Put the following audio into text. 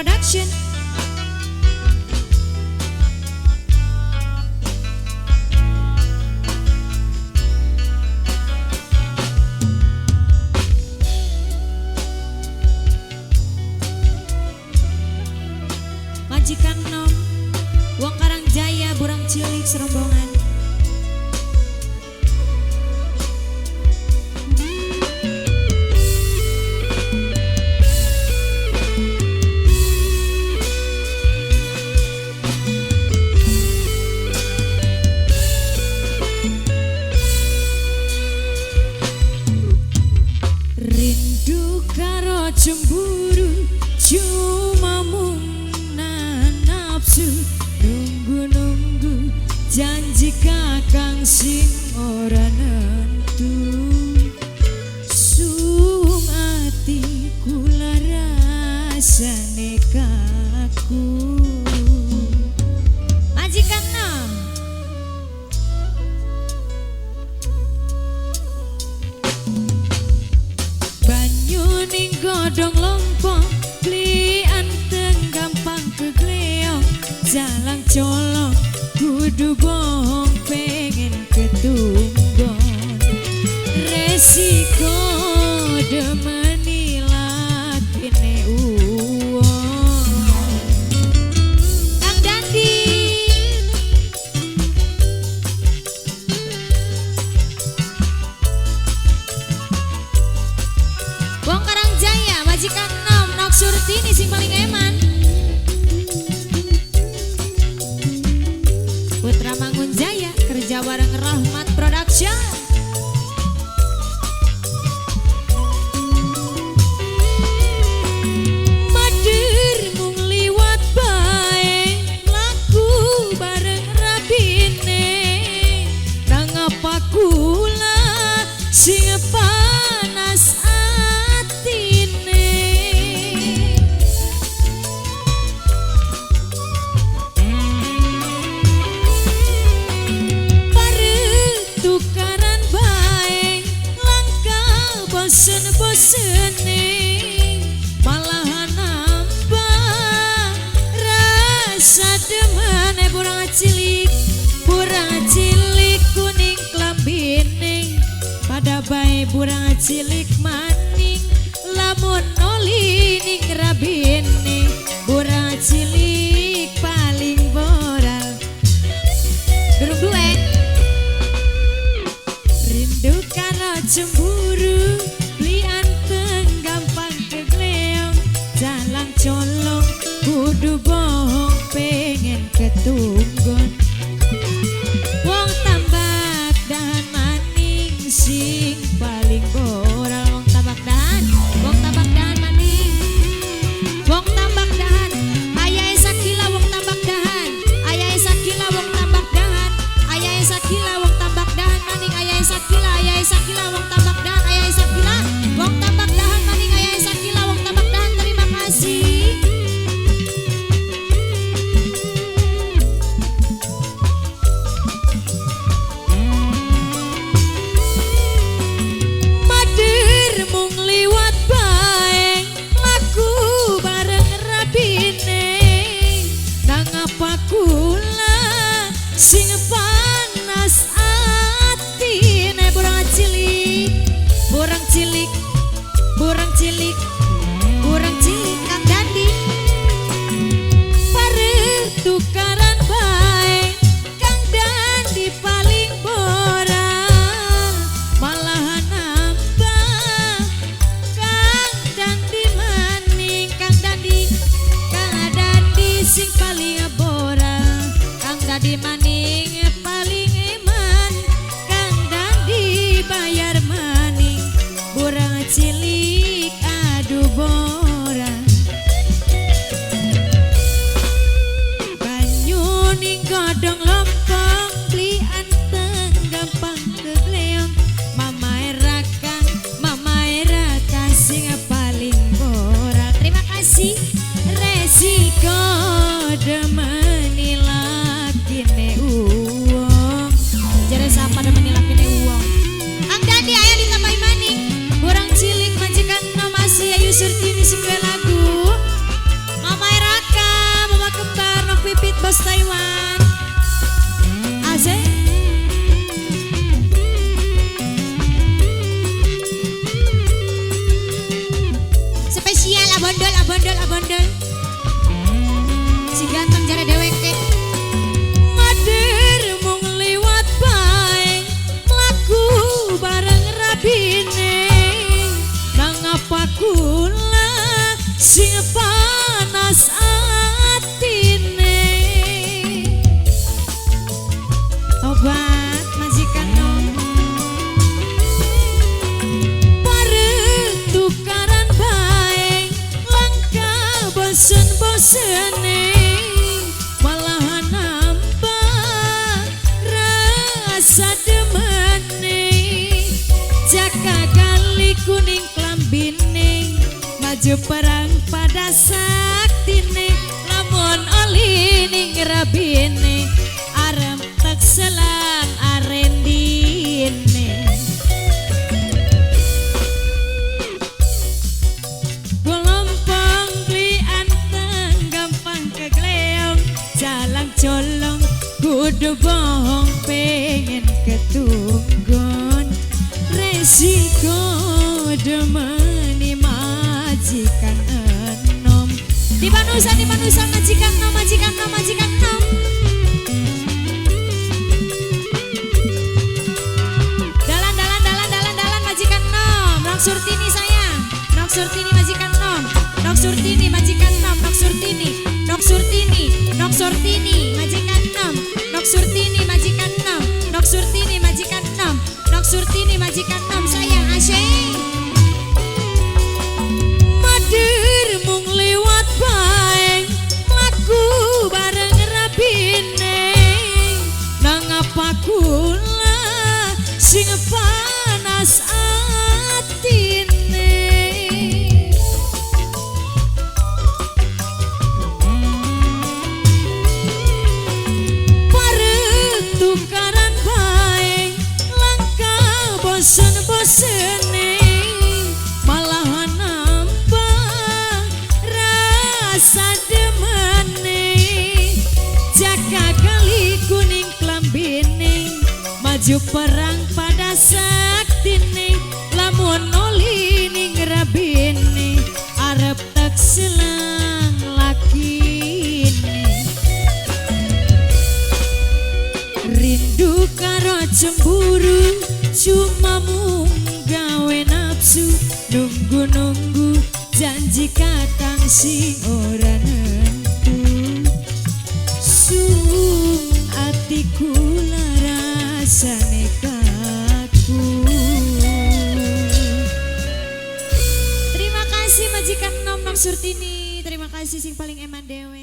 Production. Majikan Nom, Wong Karangjaya, Burang Cilik serombongan. Rindu karo cemburu cuma muna nafsu, nunggu-nunggu janji kakang sing ora nentu. Suung ati kula rasane kaku. Majikan Nom, banyu ning godhong lompong, belian teng gampang kegleong, jalang colong kudu bohong pengen ketunggon. Resiko demeni lakine uwong. Kang Dandi, Wong Karangjaya, Majikan Nom, Nok Surtini sing paling eman. Putra Mangunjaya, kerja bareng Rahmat Production. Mader mung liwat bae, laku bareng rabine. Nang apa kula sing panas atine. Tukaran bae, langka bosen-bosene, malahan nambah rasa demane. Burang cilik kuning klambine, pada bae burang cilik maning, lamun noli ning rabine. Burang cilik paling boral. Durung duet. Rindu karo cemburu, belian teng gampang kegleong, jalang colong kudu bohong pengen ketunggon. Wong tambak dahan maning sing paling boral. Wong tambak dahan maning. Wong tambak dahan, ayahe sakila wong tambak dahan, ayahe sakila wong tambak dahan, ayahe sakila wong tambak dahan maning, ayahe sakila wong tambak dahan, ayahe sakila wong tambak dahan maning, ayahe sakila wong tambak dahan. Terima kasih. Mader mung liwat bae, laku bareng rabine. Nang apa kula sing panas atine. Burang cilik, burang cilik, burang cilik, burang cilik. Kang Dandi, pare tukaran bae, Kang Dandi paling boral, malahan nambah. Kang Dandi maning, Kang Dandi sing paling boral, Kang Dandi maning paling eman. Kang Dandi bayar maning, burang cilik aduh boral. Banyu ning godhong lompong, belian teng gampang kegleong, mamae rakang sing paling boral. Terima kasih. Resiko demeni lakine uwong, jare sapa demeni lakine uwong. Kang Dandi aya ditambahi maning, burang cilik Majikan Nom, Ayu Surtini sing lagu. Mama bondol. Si ganteng jare dewek teh. Mader mung liwat bae mlaku bareng rabine. Nang apa kula sing panas atine. Obat majikan nom. Tukaran bae langka bosen-bosene malahan nambah rasa demene jaka kali kuning klambine maju perang pada saktine lamun oli ning rabine arem tak selang arendine. Colong kudu bohong pengen ketunggon resiko demeni majikan enom di manusa majikan nom dalan majikan nom nok surtini sayang nok surtini majikan nom nok surtini majikan nom nok surtini majikan nom nok surtini majikan nom nok surtini majikan nom nok surtini majikan nom sayang asyik mader mung liwat bae mlaku bareng rabine nang apa kula sing panas atine. Tukaran bae langka bosen-bosene malahan nambah rasa demene jaka kali kuning klambine maju perang pada saktine lamun oli ning rabine arep tak selang lakine. Rindu karo cemburu cuma mung gawe nafsu nunggu janji kakang sing ora nentu sung atiku larasane kaku. Terima kasih majikan nom Surtini, terima kasih sing paling eman dewe.